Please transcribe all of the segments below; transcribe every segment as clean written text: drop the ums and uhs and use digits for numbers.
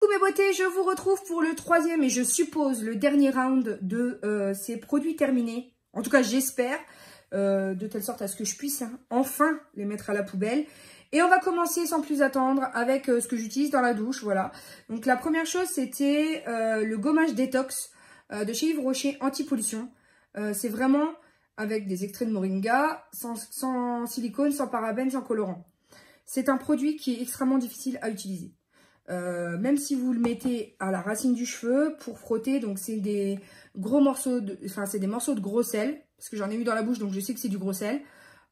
Coucou mes beautés, je vous retrouve pour le troisième et je suppose le dernier round de ces produits terminés. En tout cas, j'espère, de telle sorte à ce que je puisse enfin les mettre à la poubelle. Et on va commencer sans plus attendre avec ce que j'utilise dans la douche, voilà. Donc la première chose, c'était le gommage détox de chez Yves Rocher anti-pollution. C'est vraiment avec des extraits de moringa, sans silicone, sans parabènes, sans colorant. C'est un produit qui est extrêmement difficile à utiliser. Même si vous le mettez à la racine du cheveu pour frotter, donc c'est des gros morceaux de, c'est des morceaux de gros sel, parce que j'en ai eu dans la bouche, donc je sais que c'est du gros sel,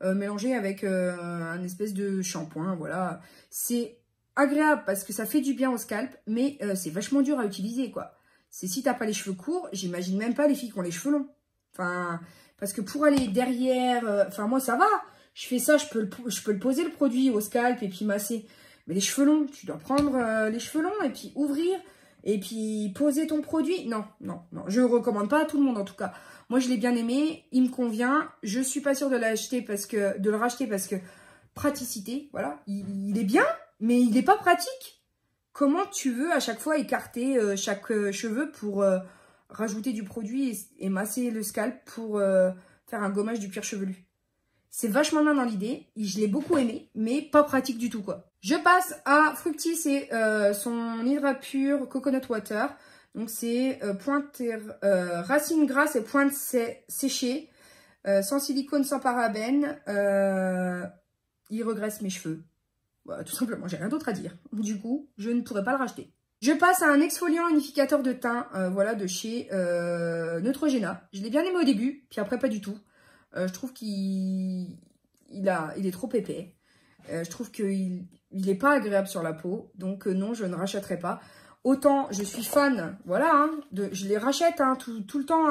mélangé avec un espèce de shampoing, voilà. C'est agréable parce que ça fait du bien au scalp, mais c'est vachement dur à utiliser, quoi. C'est si t'as pas les cheveux courts, j'imagine même pas les filles qui ont les cheveux longs. Enfin, parce que pour aller derrière, moi ça va, je fais ça, je peux le poser le produit au scalp et puis masser. Mais les cheveux longs, tu dois prendre les cheveux longs et puis ouvrir et puis poser ton produit. Non, non, non. Je ne recommande pas à tout le monde en tout cas. Moi, je l'ai bien aimé, il me convient. Je suis pas sûre de l'acheter de le racheter parce que praticité, voilà. Il est bien, mais il n'est pas pratique. Comment tu veux à chaque fois écarter chaque cheveu pour rajouter du produit et masser le scalp pour faire un gommage du cuir chevelu? C'est vachement bien dans l'idée, je l'ai beaucoup aimé, mais pas pratique du tout, quoi. Je passe à Fructis et son Hydra Pure Coconut Water. Donc c'est pointe racine grasse et pointe séchée, sans silicone, sans parabènes. Il regresse mes cheveux. Bah, tout simplement, j'ai rien d'autre à dire. Du coup, je ne pourrais pas le racheter. Je passe à un exfoliant unificateur de teint, voilà, de chez Neutrogena. Je l'ai bien aimé au début, puis après pas du tout. Je trouve qu'il est trop épais. Je trouve qu'il n'est pas agréable sur la peau. Donc non, je ne rachèterai pas. Autant je suis fan, voilà, je les rachète tout le temps.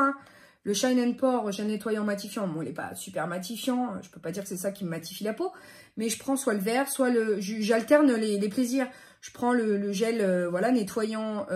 Le Shine and Pore, gel nettoyant matifiant. Bon, il n'est pas super matifiant. Je peux pas dire que c'est ça qui me matifie la peau. Mais je prends soit le vert, soit j'alterne les plaisirs. Je prends le gel voilà, nettoyant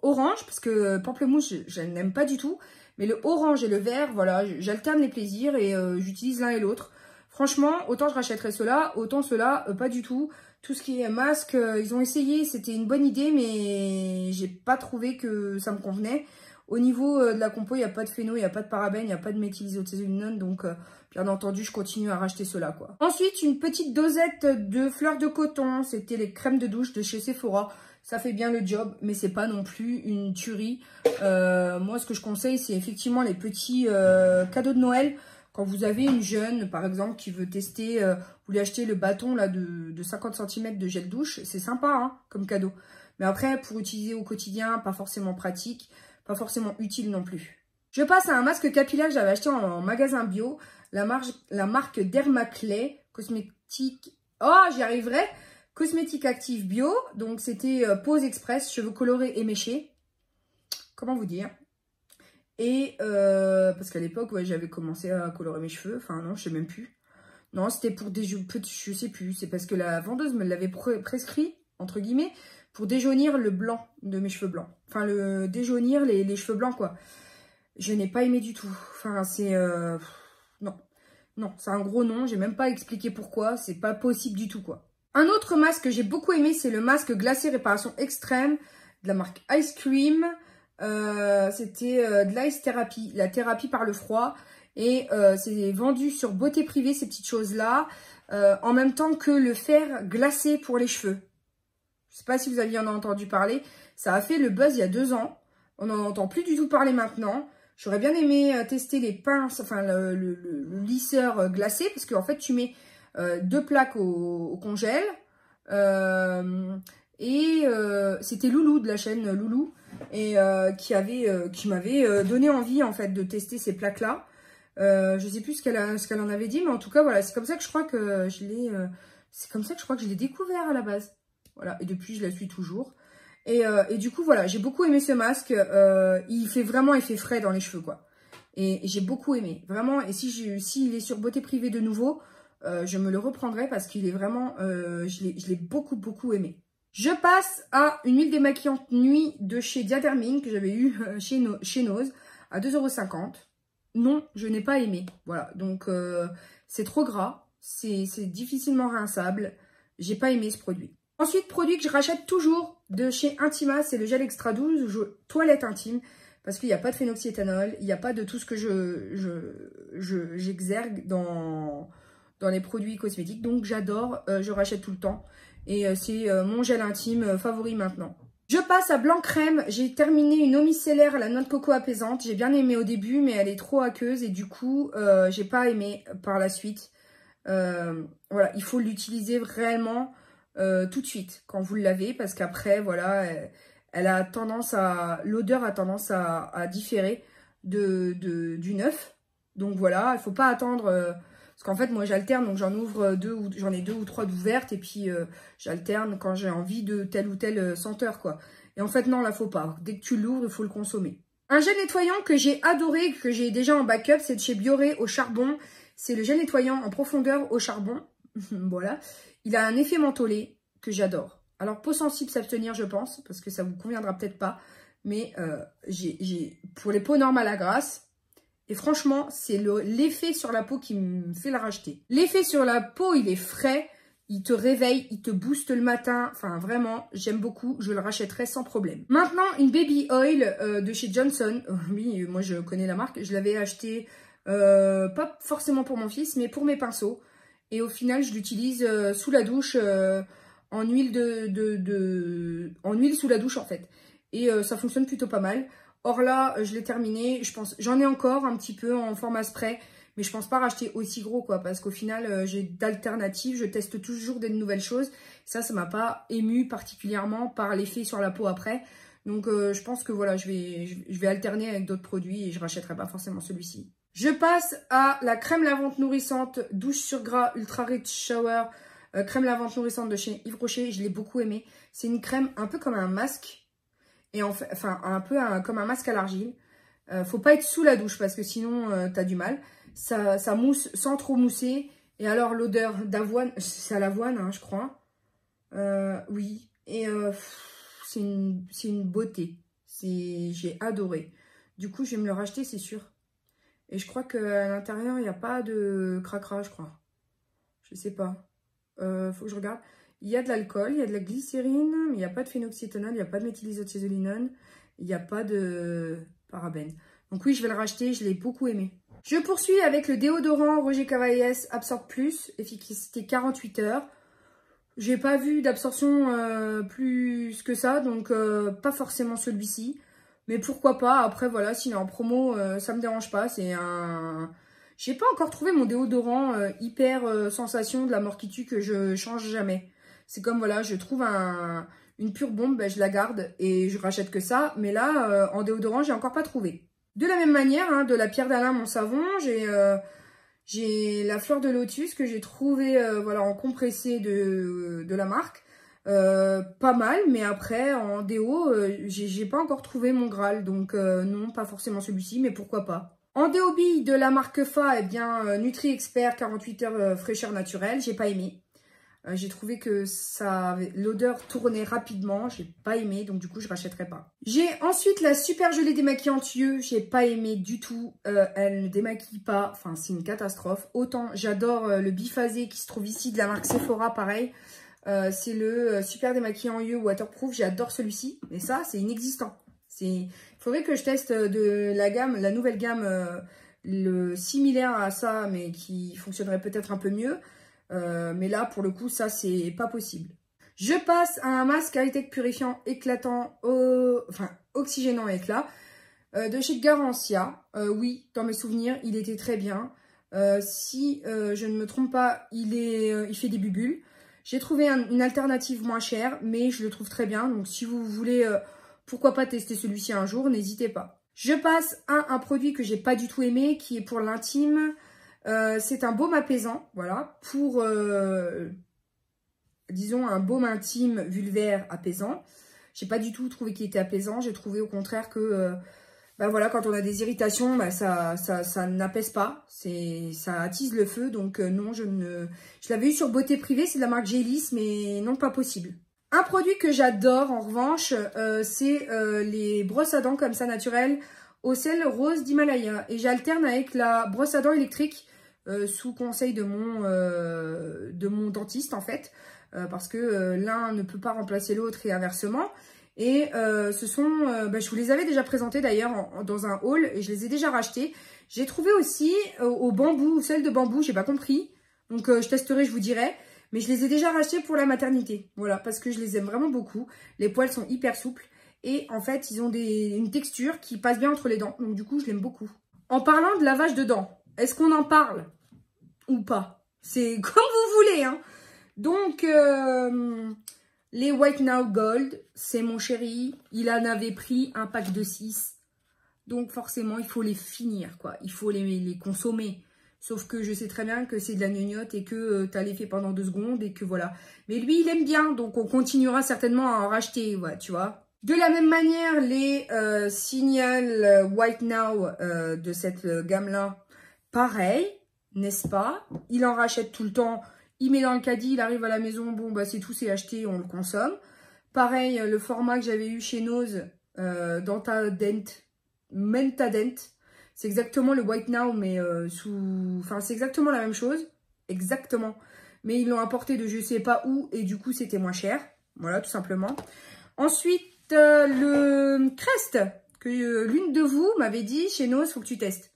orange. Parce que pamplemousse, je n'aime pas du tout. Mais le orange et le vert, voilà, j'alterne les plaisirs et j'utilise l'un et l'autre. Franchement, autant je rachèterais cela, autant cela, pas du tout. Tout ce qui est masque, ils ont essayé, c'était une bonne idée, mais j'ai pas trouvé que ça me convenait. Au niveau de la compo, il n'y a pas de phéno, il n'y a pas de parabènes, il n'y a pas de méthylisothiazolone, donc bien entendu, je continue à racheter cela, quoi. Ensuite, une petite dosette de fleurs de coton, c'était les crèmes de douche de chez Sephora. Ça fait bien le job, mais c'est pas non plus une tuerie. Moi, ce que je conseille, c'est effectivement les petits cadeaux de Noël. Quand vous avez une jeune, par exemple, qui veut tester, vous lui achetez le bâton là de 50 cm de gel douche. C'est sympa comme cadeau. Mais après, pour utiliser au quotidien, pas forcément pratique, pas forcément utile non plus. Je passe à un masque capillaire que j'avais acheté en magasin bio. La marque Dermaclay, cosmétique. Oh, j'y arriverai. Cosmétique active bio, donc c'était pose express, cheveux colorés et méchés. Comment vous dire? Et parce qu'à l'époque, ouais, j'avais commencé à colorer mes cheveux. Enfin non, je sais même plus. Non, c'était pour des je sais plus. C'est parce que la vendeuse me l'avait prescrit, entre guillemets, pour déjaunir le blanc de mes cheveux blancs. Enfin, déjaunir les cheveux blancs, quoi. Je n'ai pas aimé du tout. Enfin, c'est... non. Non, c'est un gros non. J'ai même pas expliqué pourquoi. C'est pas possible du tout, quoi. Un autre masque que j'ai beaucoup aimé, c'est le masque glacé réparation extrême de la marque Ice Cream. C'était de l'Ice Therapy, la thérapie par le froid. Et c'est vendu sur Beauté Privée, ces petites choses-là. En même temps que le fer glacé pour les cheveux. Je ne sais pas si vous aviez en entendu parler. Ça a fait le buzz il y a 2 ans. On n'en entend plus du tout parler maintenant. J'aurais bien aimé tester les pinces, enfin le lisseur glacé. Parce qu'en fait, tu mets 2 plaques au congèle. C'était Loulou de la chaîne Loulou. Et qui m'avait donné envie en fait de tester ces plaques là. Je sais plus ce qu'elle en avait dit, mais en tout cas voilà, c'est comme ça que je crois que je l'ai découvert à la base. Voilà, et depuis je la suis toujours. Et du coup voilà, j'ai beaucoup aimé ce masque. Il fait vraiment effet frais dans les cheveux, quoi. Et j'ai beaucoup aimé, vraiment. Et s'il est sur Beauté Privée de nouveau, je me le reprendrai parce qu'il est vraiment, je l'ai beaucoup aimé. Je passe à une huile démaquillante nuit de chez Diadermine que j'avais eu chez Nose à 2,50 €. Non, je n'ai pas aimé. Voilà, donc c'est trop gras, c'est difficilement rinçable. J'ai pas aimé ce produit. Ensuite, produit que je rachète toujours, De chez Intima, c'est le gel extra 12 toilette intime. Parce qu'il n'y a pas de phénoxyéthanol, il n'y a pas de tout ce que j'exergue dans les produits cosmétiques. Donc j'adore, je rachète tout le temps. Et c'est mon gel intime favori maintenant. Je passe à Blanc Crème. J'ai terminé une eau micellaire à la noix de coco apaisante. J'ai bien aimé au début, mais elle est trop aqueuse. Et du coup, j'ai pas aimé par la suite. Voilà, il faut l'utiliser vraiment tout de suite quand vous le lavez. Parce qu'après, voilà, elle a tendance à... L'odeur a tendance à différer du neuf. Donc voilà, il faut pas attendre... parce qu'en fait, moi, j'alterne, donc j'en ouvre j'en ai 2 ou 3 d'ouvertes, et puis j'alterne quand j'ai envie de telle ou telle senteur, quoi. Et en fait, non, là, faut pas. Dès que tu l'ouvres, il faut le consommer. Un gel nettoyant que j'ai adoré, que j'ai déjà en backup, c'est de chez Bioré au charbon. C'est le gel nettoyant en profondeur au charbon. Voilà. Il a un effet mentholé que j'adore. Alors, peau sensible, s'abstenir, je pense, parce que ça vous conviendra peut-être pas. Mais pour les peaux normales à grasse... Et franchement, c'est l'effet sur la peau qui me fait la racheter. L'effet sur la peau, il est frais, il te réveille, il te booste le matin. Enfin, vraiment, j'aime beaucoup, je le rachèterai sans problème. Maintenant, une Baby Oil de chez Johnson. Oui, moi, je connais la marque. Je l'avais acheté, pas forcément pour mon fils, mais pour mes pinceaux. Et au final, je l'utilise sous la douche, en huile en huile sous la douche, en fait. Et ça fonctionne plutôt pas mal. Or là, je l'ai terminé, je pense, j'en ai encore un petit peu en format spray, mais je pense pas racheter aussi gros, quoi, parce qu'au final, j'ai d'alternatives, je teste toujours des nouvelles choses. Ça m'a pas ému particulièrement par l'effet sur la peau après. Donc, je pense que voilà, je vais alterner avec d'autres produits et je rachèterai pas forcément celui-ci. Je passe à la crème lavante nourrissante, douche sur gras, ultra rich shower, crème lavante nourrissante de chez Yves Rocher. Je l'ai beaucoup aimé. C'est une crème un peu comme un masque. Et enfin, un peu comme un masque à l'argile. Faut pas être sous la douche parce que sinon, t'as du mal. Ça mousse sans trop mousser. Et alors, l'odeur d'avoine, c'est à l'avoine, hein, je crois. Oui. Et c'est une beauté. J'ai adoré. Du coup, je vais me le racheter, c'est sûr. Et je crois qu'à l'intérieur, il n'y a pas de cracra, je crois. Je sais pas. Faut que je regarde. Il y a de l'alcool, il y a de la glycérine, mais il n'y a pas de phénoxyéthanol, il n'y a pas de méthylisothiazolinone, il n'y a pas de parabènes. Donc oui, je vais le racheter, je l'ai beaucoup aimé. Je poursuis avec le déodorant Roger Cavalles Absorb Plus, efficacité 48 heures. J'ai pas vu d'absorption plus que ça, donc pas forcément celui-ci. Mais pourquoi pas, après voilà, s'il est en promo, ça me dérange pas, c'est un... J'ai pas encore trouvé mon déodorant hyper sensation de la mort qui tue que je change jamais. C'est comme, voilà, je trouve une pure bombe, ben, je la garde et je rachète que ça. Mais là, en déodorant, j'ai encore pas trouvé. De la même manière, hein, de la Pierre d'Alain, mon savon, j'ai la fleur de lotus que j'ai trouvé voilà, en compressé de la marque. Pas mal, mais après, en déo, j'ai pas encore trouvé mon Graal. Donc, non, pas forcément celui-ci, mais pourquoi pas. En déobi de la marque Fa, eh bien, Nutri Expert 48 heures fraîcheur naturelle, j'ai pas aimé. J'ai trouvé que l'odeur tournait rapidement, j'ai pas aimé, donc du coup je rachèterai pas. J'ai ensuite la super gelée démaquillante yeux, j'ai pas aimé du tout, elle ne démaquille pas, enfin c'est une catastrophe. Autant j'adore le biphasé qui se trouve ici de la marque Sephora, pareil, c'est le super démaquillant yeux waterproof, j'adore celui-ci, mais ça c'est inexistant. Il faudrait que je teste de la nouvelle gamme, le similaire à ça, mais qui fonctionnerait peut-être un peu mieux. Mais là, pour le coup, ça, c'est pas possible. Je passe à un masque high-tech purifiant éclatant, enfin, oxygénant éclat, de chez Garancia. Oui, dans mes souvenirs, il était très bien. Si je ne me trompe pas, il fait des bulles. J'ai trouvé une alternative moins chère, mais je le trouve très bien. Donc, si vous voulez, pourquoi pas tester celui-ci un jour, n'hésitez pas. Je passe à un produit que j'ai pas du tout aimé, qui est pour l'intime. C'est un baume apaisant, voilà, pour, disons, un baume intime vulvaire apaisant. J'ai pas du tout trouvé qu'il était apaisant. J'ai trouvé au contraire que, bah voilà, quand on a des irritations, bah ça n'apaise pas. Ça attise le feu. Donc non, je l'avais eu sur Beauté Privée, c'est de la marque Gélis, mais non, pas possible. Un produit que j'adore, en revanche, c'est les brosses à dents comme ça naturelles au sel rose d'Himalaya. Et j'alterne avec la brosse à dents électrique sous conseil de mon dentiste, en fait. parce que l'un ne peut pas remplacer l'autre et inversement. Et je vous les avais déjà présentés d'ailleurs dans un haul et je les ai déjà rachetés. J'ai trouvé aussi au bambou, celles de bambou, j'ai pas compris. Donc je testerai, je vous dirai. Mais je les ai déjà rachetés pour la maternité. Voilà, parce que je les aime vraiment beaucoup. Les poils sont hyper souples. Et en fait, ils ont une texture qui passe bien entre les dents. Donc du coup, je l'aime beaucoup. En parlant de lavage de dents, est-ce qu'on en parle ou pas? C'est comme vous voulez, hein. Donc, les White Now Gold, c'est mon chéri. Il en avait pris un pack de 6. Donc forcément, il faut les finir, quoi. Il faut les consommer. Sauf que je sais très bien que c'est de la gnognotte et que tu as l'effet pendant 2 secondes et que voilà. Mais lui, il aime bien, donc on continuera certainement à en racheter, ouais, tu vois. De la même manière, les Signal White Now de cette gamme-là, pareil, n'est-ce pas? Il en rachète tout le temps, il met dans le caddie, il arrive à la maison, bon, bah c'est tout, c'est acheté, on le consomme. Pareil, le format que j'avais eu chez Nose, Mentadent, c'est exactement le White Now, mais Enfin, c'est exactement la même chose. Exactement. Mais ils l'ont apporté de je sais pas où, et du coup, c'était moins cher. Voilà, tout simplement. Ensuite, le Crest, que l'une de vous m'avait dit, chez Nose, faut que tu testes.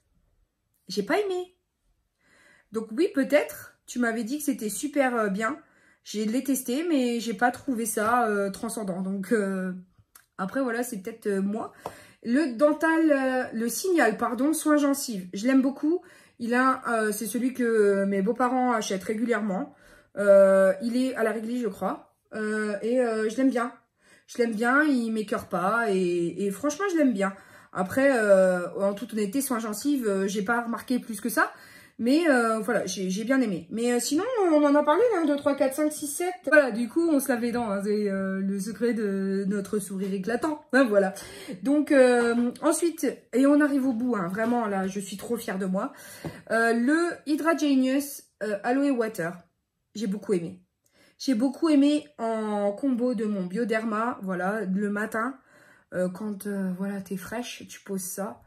J'ai pas aimé. Donc oui, peut-être, tu m'avais dit que c'était super bien. Je l'ai testé, mais j'ai pas trouvé ça transcendant. Donc, après, voilà, c'est peut-être moi. Le Signal, pardon, soin gencives. Je l'aime beaucoup. C'est celui que mes beaux-parents achètent régulièrement. Il est à la réglisse, je crois. Je l'aime bien. Je l'aime bien, il m'écœure pas. Et franchement, je l'aime bien. Après, en toute honnêteté, soin gencives, j'ai pas remarqué plus que ça. Mais voilà, j'ai bien aimé. Mais sinon, on en a parlé, 1, 2, 3, 4, 5, 6, 7. Voilà, du coup, on se lave les dents. Hein, c'est le secret de notre sourire éclatant. Hein, voilà. Donc, ensuite, et on arrive au bout. Hein, vraiment, là, je suis trop fière de moi. Le Hydra Genius Aloe Water. J'ai beaucoup aimé. J'ai beaucoup aimé en combo de mon Bioderma. Voilà, le matin. Quand voilà, t'es fraîche, tu poses ça.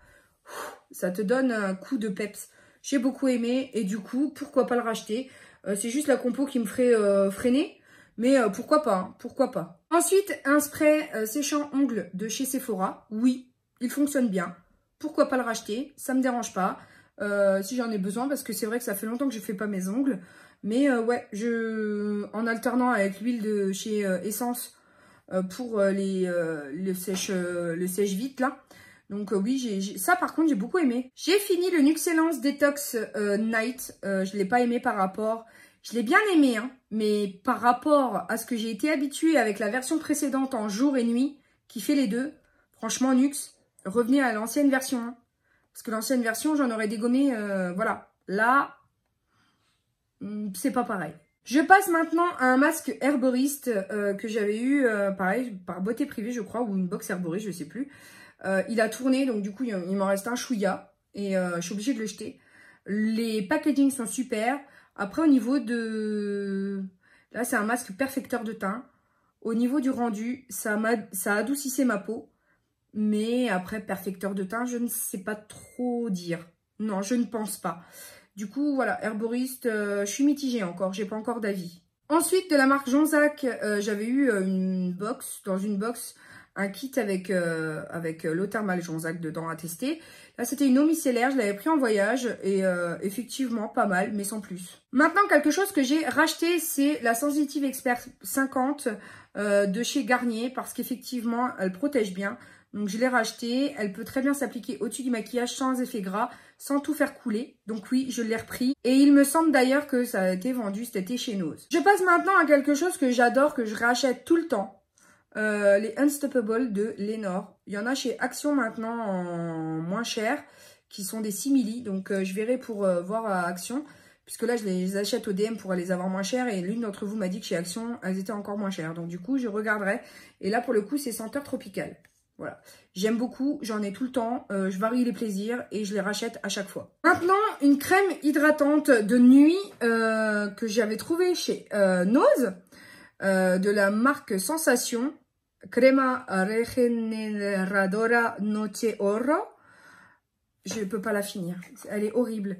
Ça te donne un coup de peps. J'ai beaucoup aimé et du coup, pourquoi pas le racheter? C'est juste la compo qui me ferait freiner. Mais pourquoi pas, hein, pourquoi pas. Ensuite, un spray séchant ongles de chez Sephora. Oui, il fonctionne bien. Pourquoi pas le racheter? Ça me dérange pas. Si j'en ai besoin, parce que c'est vrai que ça fait longtemps que je fais pas mes ongles. Mais ouais, en alternant avec l'huile de chez Essence pour le sèche-vite là. Donc oui, ça par contre, j'ai beaucoup aimé. J'ai fini le Nuxellance Detox Night. Je ne l'ai pas aimé par rapport... Je l'ai bien aimé, hein, mais par rapport à ce que j'ai été habituée avec la version précédente en jour et nuit, qui fait les deux, franchement, Nux, revenez à l'ancienne version. Hein, parce que l'ancienne version, j'en aurais dégommé, voilà. Là, c'est pas pareil. Je passe maintenant à un masque herboriste que j'avais eu, pareil, par beauté privée, je crois, ou une box herboriste, je sais plus. Il a tourné, donc du coup, il m'en reste un chouïa. Et je suis obligée de le jeter. Les packaging sont super. Après, au niveau de... Là, c'est un masque perfecteur de teint. Au niveau du rendu, ça adoucissait ma peau. Mais après, perfecteur de teint, je ne sais pas trop dire. Non, je ne pense pas. Du coup, voilà, herboriste, je suis mitigée encore. J'ai pas encore d'avis. Ensuite, de la marque Jonzac, j'avais eu dans une box, un kit avec l'eau thermale Jonzac dedans à tester. Là, c'était une eau micellaire, je l'avais pris en voyage et effectivement, pas mal, mais sans plus. Maintenant, quelque chose que j'ai racheté, c'est la Sensitive Expert 50 de chez Garnier parce qu'effectivement, elle protège bien. Donc, je l'ai racheté. Elle peut très bien s'appliquer au-dessus du maquillage sans effet gras, sans tout faire couler. Donc oui, je l'ai repris. Et il me semble d'ailleurs que ça a été vendu cet été chez Nose. Je passe maintenant à quelque chose que j'adore, que je rachète tout le temps. Les Unstoppable de Lénore. Il y en a chez Action maintenant en moins cher, qui sont des simili. Donc je verrai pour voir à Action. Puisque là, je les achète au DM pour les avoir moins chers. Et l'une d'entre vous m'a dit que chez Action, elles étaient encore moins chères. Donc du coup, je regarderai. Et là, pour le coup, c'est senteur tropicale. Voilà, j'aime beaucoup, j'en ai tout le temps, je varie les plaisirs et je les rachète à chaque fois. Maintenant, une crème hydratante de nuit que j'avais trouvée chez Nose, de la marque Sensation, Crema Regeneradora Noche Oro. Je ne peux pas la finir, elle est horrible.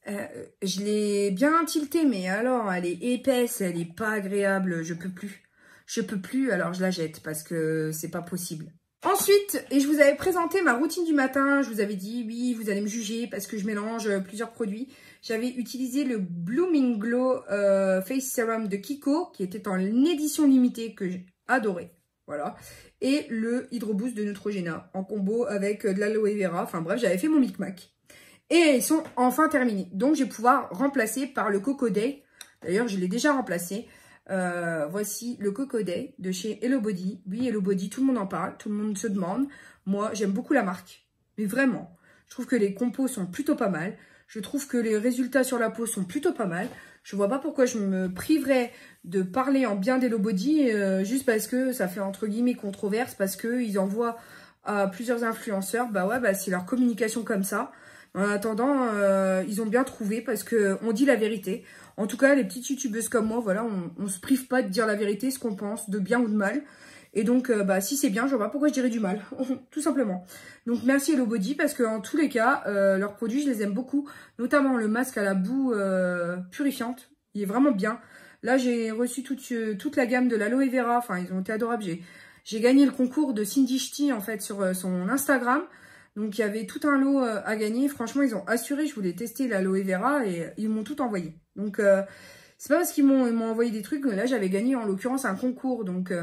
Je l'ai bien tiltée, mais alors, elle est épaisse, elle est pas agréable, je peux plus. Je peux plus, alors je la jette parce que c'est pas possible. Ensuite, et je vous avais présenté ma routine du matin, je vous avais dit, oui, vous allez me juger parce que je mélange plusieurs produits. J'avais utilisé le Blooming Glow Face Serum de Kiko, qui était en édition limitée, que j'ai adoré. Voilà. Et le Hydro Boost de Neutrogena, en combo avec de l'aloe vera. Enfin bref, j'avais fait mon micmac. Et ils sont enfin terminés. Donc, je vais pouvoir remplacer par le Coco Day. D'ailleurs, je l'ai déjà remplacé. Voici le Coco Day de chez Hello Body. Oui, Hello Body, tout le monde en parle. Tout le monde se demande. Moi, j'aime beaucoup la marque. Mais vraiment, je trouve que les compos sont plutôt pas mal. Je trouve que les résultats sur la peau sont plutôt pas mal. Je vois pas pourquoi je me priverais de parler en bien d'Hello Body juste parce que ça fait entre guillemets controverse, parce qu'ils envoient à plusieurs influenceurs. Bah ouais, bah c'est leur communication comme ça. En attendant, ils ont bien trouvé parce que on dit la vérité. En tout cas, les petites youtubeuses comme moi, voilà, on se prive pas de dire la vérité, ce qu'on pense, de bien ou de mal. Et donc, bah, si c'est bien, je vois pas pourquoi je dirais du mal, tout simplement. Donc, merci Hello Body parce que en tous les cas, leurs produits, je les aime beaucoup. Notamment le masque à la boue purifiante, il est vraiment bien. Là, j'ai reçu toute la gamme de l'aloe vera, enfin, ils ont été adorables. J'ai gagné le concours de Cindy Ch'ti, en fait, sur son Instagram. Donc, il y avait tout un lot à gagner. Franchement, ils ont assuré. Je voulais tester l'aloe vera et ils m'ont tout envoyé. Donc, c'est pas parce qu'ils m'ont envoyé des trucs. Mais là, j'avais gagné, en l'occurrence, un concours. Donc,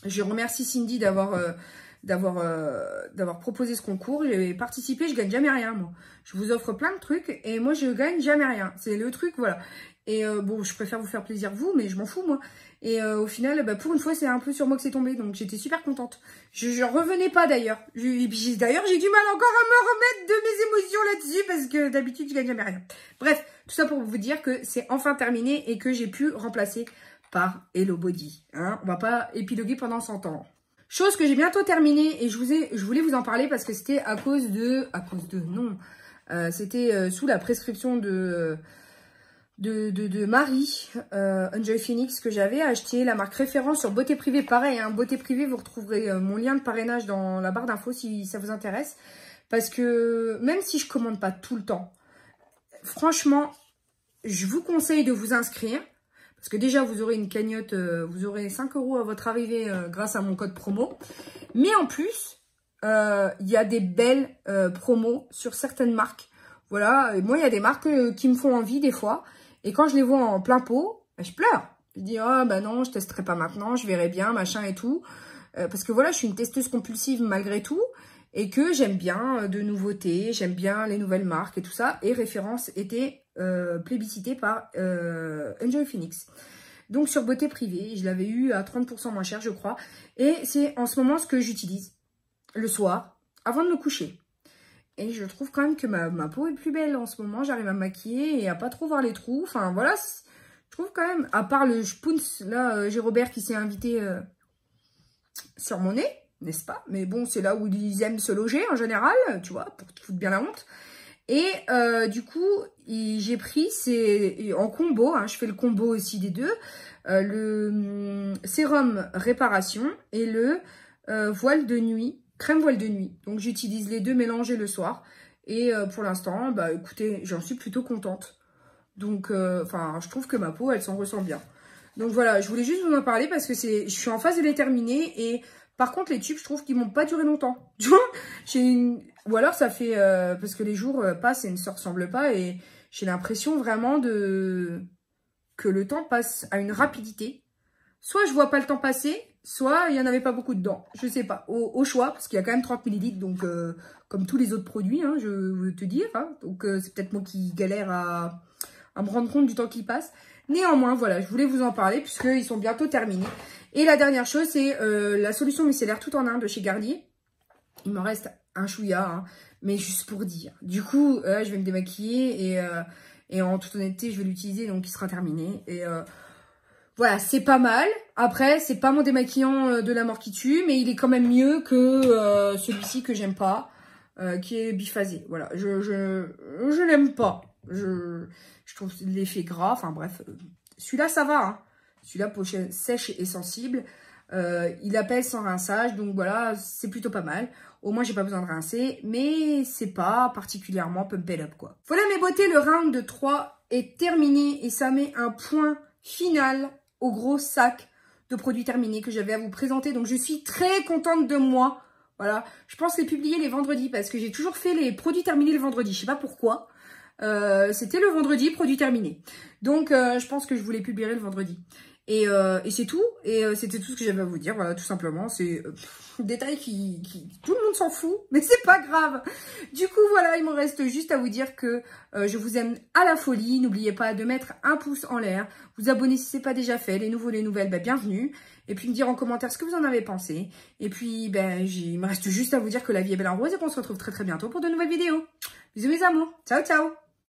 je remercie Cindy d'avoir proposé ce concours. J'ai participé. Je gagne jamais rien, moi. Je vous offre plein de trucs et moi, je gagne jamais rien. C'est le truc, voilà. Et bon, je préfère vous faire plaisir, vous, mais je m'en fous, moi. Et au final, bah, pour une fois, c'est un peu sur moi que c'est tombé. Donc, j'étais super contente. Je revenais pas, d'ailleurs. D'ailleurs, j'ai du mal encore à me remettre de mes émotions là-dessus parce que d'habitude, je gagne jamais rien. Bref, tout ça pour vous dire que c'est enfin terminé et que j'ai pu remplacer par Hello Body. Hein, on va pas épiloguer pendant 100 ans. Chose que j'ai bientôt terminée et je voulais vous en parler parce que c'était non. C'était sous la prescription de Marie, Enjoy Phoenix, que j'avais acheté, la marque référence sur Beauté Privée. Pareil, hein, Beauté Privée, vous retrouverez mon lien de parrainage dans la barre d'infos si ça vous intéresse. Parce que même si je commande pas tout le temps, franchement, je vous conseille de vous inscrire. Parce que déjà, vous aurez une cagnotte, vous aurez 5 € à votre arrivée grâce à mon code promo. Mais en plus, il y a des belles promos sur certaines marques. Voilà, et moi, il y a des marques qui me font envie des fois. Et quand je les vois en plein pot, bah, je pleure. Je dis, ah bah non, je testerai pas maintenant, je verrai bien, machin et tout. Parce que voilà, je suis une testeuse compulsive malgré tout. Et que j'aime bien de nouveautés, j'aime bien les nouvelles marques et tout ça. Et Référence était plébiscité par Enjoy Phoenix. Donc sur Beauté Privée, je l'avais eu à 30% moins cher, je crois. Et c'est en ce moment ce que j'utilise le soir, avant de me coucher. Et je trouve quand même que ma peau est plus belle en ce moment. J'arrive à me maquiller et à pas trop voir les trous. Enfin, voilà. Je trouve quand même, à part le Spoons, là, j'ai Robert qui s'est invité sur mon nez, n'est-ce pas? Mais bon, c'est là où ils aiment se loger en général, tu vois, pour te foutre bien la honte. Et du coup, j'ai pris, c'est en combo, hein, je fais le combo aussi des deux, le sérum réparation et le voile de nuit. Crème voile de nuit. Donc, j'utilise les deux mélangés le soir. Et pour l'instant, bah écoutez, j'en suis plutôt contente. Donc, enfin, je trouve que ma peau, elle s'en ressent bien. Donc, voilà, je voulais juste vous en parler parce que je suis en phase de les terminer. Et par contre, les tubes, je trouve qu'ils m'ont pas duré longtemps. Tu vois, ou alors, ça fait... parce que les jours passent et ne se ressemblent pas. Et j'ai l'impression vraiment que le temps passe à une rapidité. Soit je vois pas le temps passer, soit il n'y en avait pas beaucoup dedans. Je sais pas, au choix, parce qu'il y a quand même 30 ml, donc comme tous les autres produits, hein, je veux te dire. Hein, donc c'est peut-être moi qui galère à me rendre compte du temps qui passe. Néanmoins, voilà, je voulais vous en parler puisqu'ils sont bientôt terminés. Et la dernière chose, c'est la solution micellaire tout en un de chez Garnier. Il me reste un chouïa, hein, mais juste pour dire. Du coup, je vais me démaquiller et en toute honnêteté, je vais l'utiliser, donc il sera terminé. Et... voilà, c'est pas mal. Après, c'est pas mon démaquillant de la mort qui tue, mais il est quand même mieux que celui-ci que j'aime pas, qui est biphasé. Voilà, je l'aime pas. Je trouve l'effet gras, enfin bref. Celui-là, ça va. Hein. Celui-là, peau sèche et sensible. Il appelle sans rinçage, donc voilà, c'est plutôt pas mal. Au moins, j'ai pas besoin de rincer, mais c'est pas particulièrement pump it up, quoi. Voilà mes beautés, le round 3 est terminé et ça met un point final au gros sac de produits terminés que j'avais à vous présenter. Donc, je suis très contente de moi. Voilà, je pense les publier les vendredis parce que j'ai toujours fait les produits terminés le vendredi. Je sais pas pourquoi. C'était le vendredi, produits terminés. Donc, je pense que je vous les publierai le vendredi. Et c'est tout. Et c'était tout ce que j'avais à vous dire. Voilà, tout simplement. C'est un détail qui tout le monde s'en fout. Mais c'est pas grave. Du coup, voilà, il me reste juste à vous dire que je vous aime à la folie. N'oubliez pas de mettre un pouce en l'air. Vous abonner si ce n'est pas déjà fait. Les nouveaux, les nouvelles, ben, bienvenue. Et puis me dire en commentaire ce que vous en avez pensé. Et puis, ben, il me reste juste à vous dire que la vie est belle en rose et qu'on se retrouve très très bientôt pour de nouvelles vidéos. Bisous mes amours. Ciao, ciao.